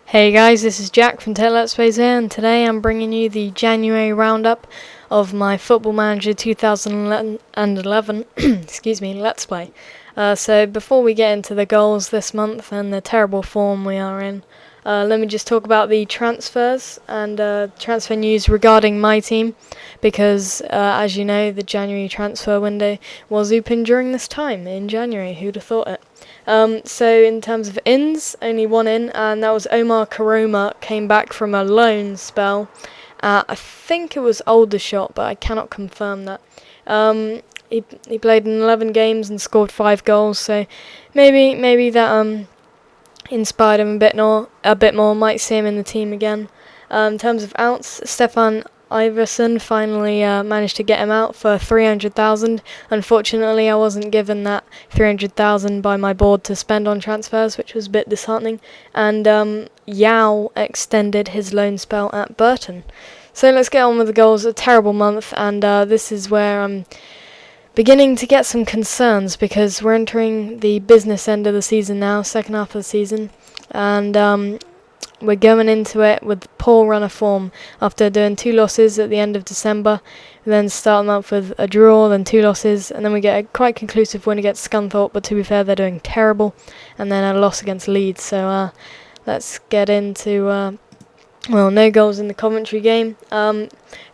Hey guys, this is Jack from Tech Let's Plays here, and today I'm bringing you the January roundup of my Football Manager 2011 excuse me, Let's Play. So before we get into the goals this month and the terrible form we are in, let me just talk about the transfers and transfer news regarding my team, because as you know, the January transfer window was open during this time in January. Who'd have thought it? So in terms of ins, only one in, and that was Omar Karoma. Came back from a loan spell. I think it was Aldershot, but I cannot confirm that. He played in 11 games and scored 5 goals, so maybe that inspired him a bit more. Might see him in the team again. In terms of outs, Stefan Iverson finally managed to get him out for 300,000. Unfortunately, I wasn't given that 300,000 by my board to spend on transfers, which was a bit disheartening. And Yao extended his loan spell at Burton. So let's get on with the goals. A terrible month, and this is where I'm beginning to get some concerns, because we're entering the business end of the season now, second half of the season, and we're going into it with poor run of form after doing 2 losses at the end of December. We then start them up with a draw, then 2 losses, and then we get a quite conclusive win against Scunthorpe, but to be fair, they're doing terrible, and then a loss against Leeds. So let's get into no goals in the Coventry game.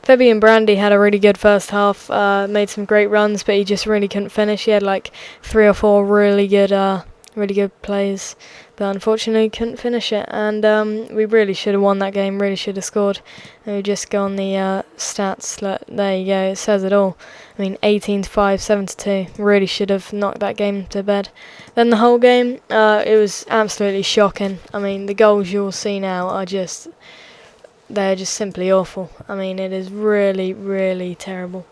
Fabian Brandy had a really good first half, made some great runs, but he just really couldn't finish. He had like 3 or 4 really good plays, but unfortunately couldn't finish it. And we really should have won that game, really should have scored. And we just go on the stats. There you go, it says it all. I mean, 18-5, 7-2. Really should have knocked that game to bed. Then the whole game, it was absolutely shocking. I mean, the goals you'll see now are they're just simply awful. I mean, it is really, really terrible.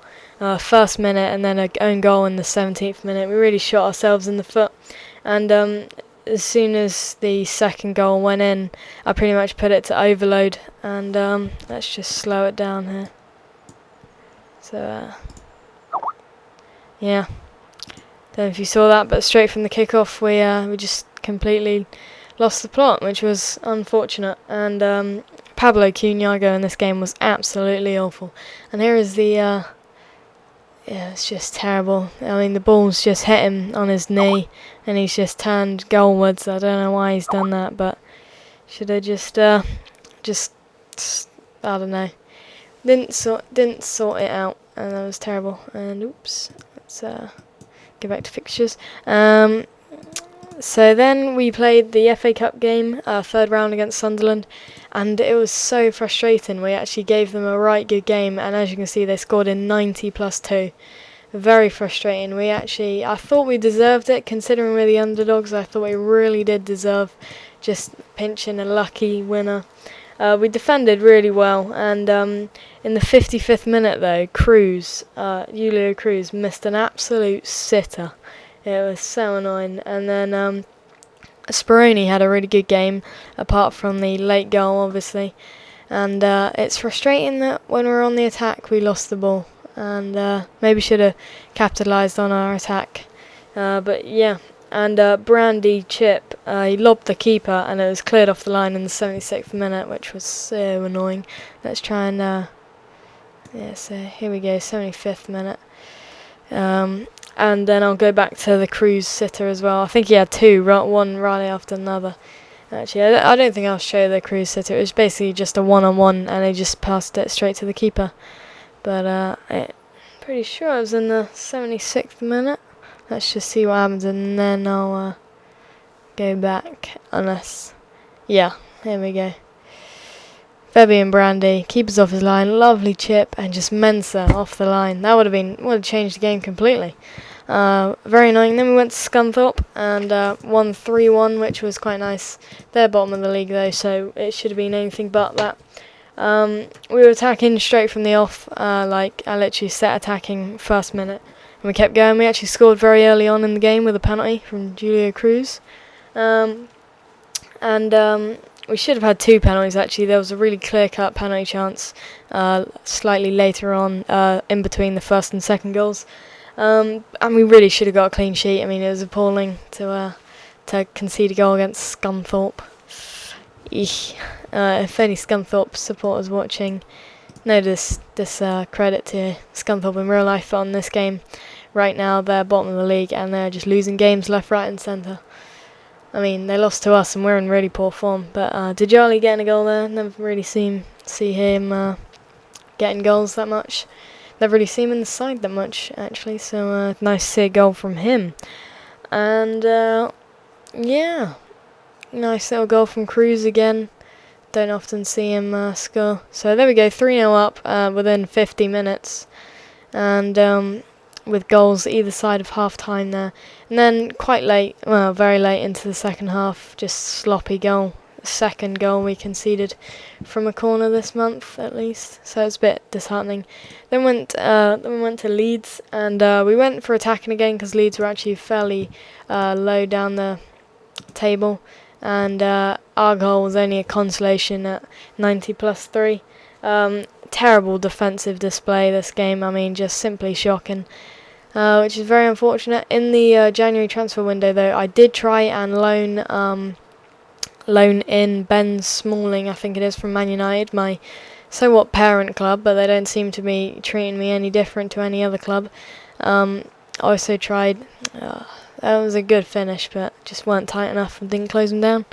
First minute and then an own goal in the 17th minute. We really shot ourselves in the foot. And as soon as the second goal went in, I pretty much put it to overload. And let's just slow it down here. So, yeah. Don't know if you saw that, but straight from the kickoff, we just completely lost the plot, which was unfortunate. And Pablo Cunyago in this game was absolutely awful. And here is the it's just terrible. I mean, the ball's just hit him on his knee, and he's just turned goalwards. I don't know why he's done that, but should have just I don't know. Didn't sort it out, and that was terrible. And oops, let's go back to fixtures. So then we played the FA Cup game, third round against Sunderland, and it was so frustrating. We actually gave them a right good game, and as you can see, they scored in 90+2. Very frustrating. I thought we deserved it, considering we're the underdogs. I thought we really did deserve just pinching a lucky winner. We defended really well, and in the 55th minute though, Julio Cruz missed an absolute sitter. It was so annoying. And then Speroni had a really good game, apart from the late goal, obviously. And it's frustrating that when we're on the attack, we lost the ball. And maybe should have capitalised on our attack. But yeah. And Brandy chip, he lobbed the keeper, and it was cleared off the line in the 76th minute, which was so annoying. Let's try and so here we go, 75th minute. And then I'll go back to the Cruz sitter as well. I think he had 2, one right after another. Actually, I don't think I'll show the Cruz sitter. It was basically just a one-on-one, and he just passed it straight to the keeper. But I'm pretty sure it was in the 76th minute. Let's just see what happens, and then I'll go back. Yeah, here we go. Fabian Brandy keepers off his line, lovely chip, and just Mensah off the line. That would have changed the game completely. Very annoying. Then we went to Scunthorpe and won 3-1, which was quite nice. They're bottom of the league though, so it should have been anything but that. We were attacking straight from the off, I literally set attacking first minute, and we kept going. We actually scored very early on in the game with a penalty from Julio Cruz. We should have had 2 penalties actually. There was a really clear-cut penalty chance slightly later on in between the first and second goals. And we really should have got a clean sheet. I mean, it was appalling to concede a goal against Scunthorpe. if any Scunthorpe supporters watching, no credit to Scunthorpe in real life, but on this game right now they're bottom of the league and they're just losing games left, right and centre. I mean, they lost to us and we're in really poor form, but Djali getting a goal there, never really see him getting goals that much. Never really see him in the side that much, actually, so nice to see a goal from him. And, yeah, nice little goal from Cruz again. Don't often see him score. So there we go, 3-0 up within 50 minutes. And with goals either side of half-time there. And then quite late, well, very late into the second half, just sloppy goal. Second goal we conceded from a corner this month, at least. So it's a bit disheartening. Then we went to Leeds, and we went for attacking again because Leeds were actually fairly low down the table. And our goal was only a consolation at 90+3. Terrible defensive display this game. I mean, just simply shocking, which is very unfortunate. In the January transfer window, though, I did try and loan in Ben Smalling, I think it is, from Man United, my somewhat parent club, but they don't seem to be treating me any different to any other club. I also tried, that was a good finish, but just weren't tight enough and didn't close them down.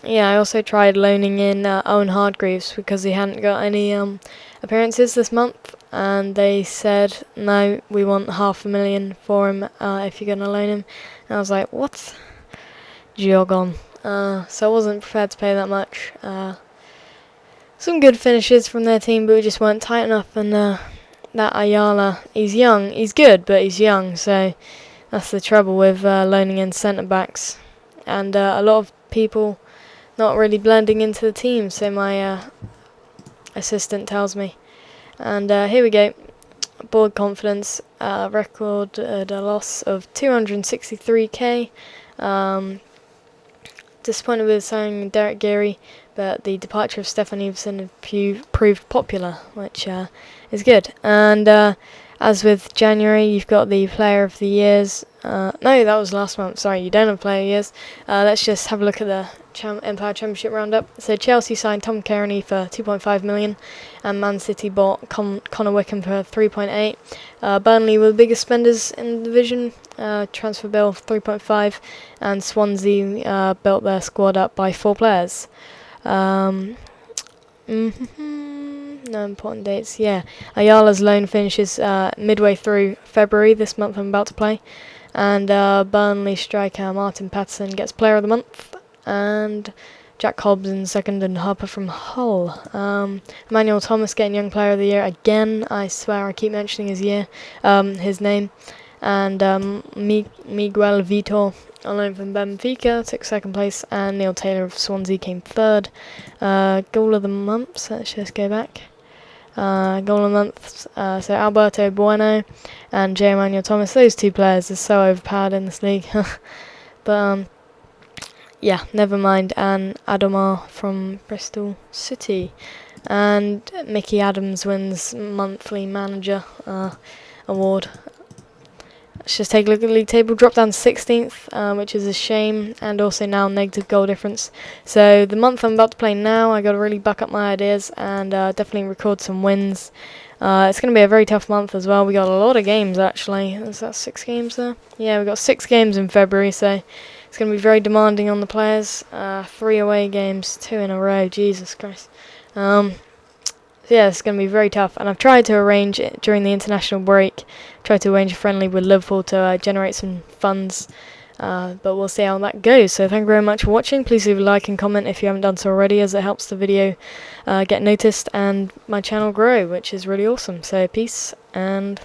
Yeah, I also tried loaning in Owen Hargreaves because he hadn't got any appearances this month, and they said, no, we want $500,000 for him if you're going to loan him. And I was like, what? Jog on. So I wasn't prepared to pay that much. Some good finishes from their team, but we just weren't tight enough, and that Ayala, he's young, he's good, but he's young, so that's the trouble with loaning in centre-backs. And a lot of people not really blending into the team, so my assistant tells me. And here we go. Board confidence, record a loss of 263k. Disappointed with signing Derek Geary, but the departure of Stefan Everson proved popular, which is good. And as with January, you've got the Player of the Years. No, that was last month. Sorry, you don't have Player of the Years. Let's just have a look at the Empire Championship roundup. So Chelsea signed Tom Kearney for $2.5 million, and Man City bought Connor Wickham for 3.8. Burnley were the biggest spenders in the division, transfer bill of 3.5, and Swansea built their squad up by 4 players. No important dates. Yeah, Ayala's loan finishes midway through February this month I'm about to play, and Burnley striker Martin Patterson gets Player of the Month, and Jack Hobbs in second, and Harper from Hull. Emmanuel Thomas getting Young Player of the Year again. I swear I keep mentioning his name. And Miguel Vitor on loan from Benfica took second place, and Neil Taylor of Swansea came third. Goal of the month, so let's just go back. Goal of the month, so Alberto Bueno and J. Emmanuel Thomas. Those two players are so overpowered in this league. But yeah, never mind. And Adomar from Bristol City. And Mickey Adams wins monthly manager award. Let's just take a look at the league table. Dropped down to 16th, which is a shame, and also now negative goal difference. So the month I'm about to play now, I got to really buck up my ideas and definitely record some wins. It's going to be a very tough month as well. We got a lot of games actually. Is that 6 games there? Yeah, we got 6 games in February, so it's going to be very demanding on the players. 3 away games, 2 in a row. Jesus Christ. Yeah, it's going to be very tough, and I've tried to arrange it during the international break, tried to arrange a friendly with Liverpool to generate some funds, but we'll see how that goes. So thank you very much for watching. Please leave a like and comment if you haven't done so already, as it helps the video get noticed and my channel grow, which is really awesome. So peace and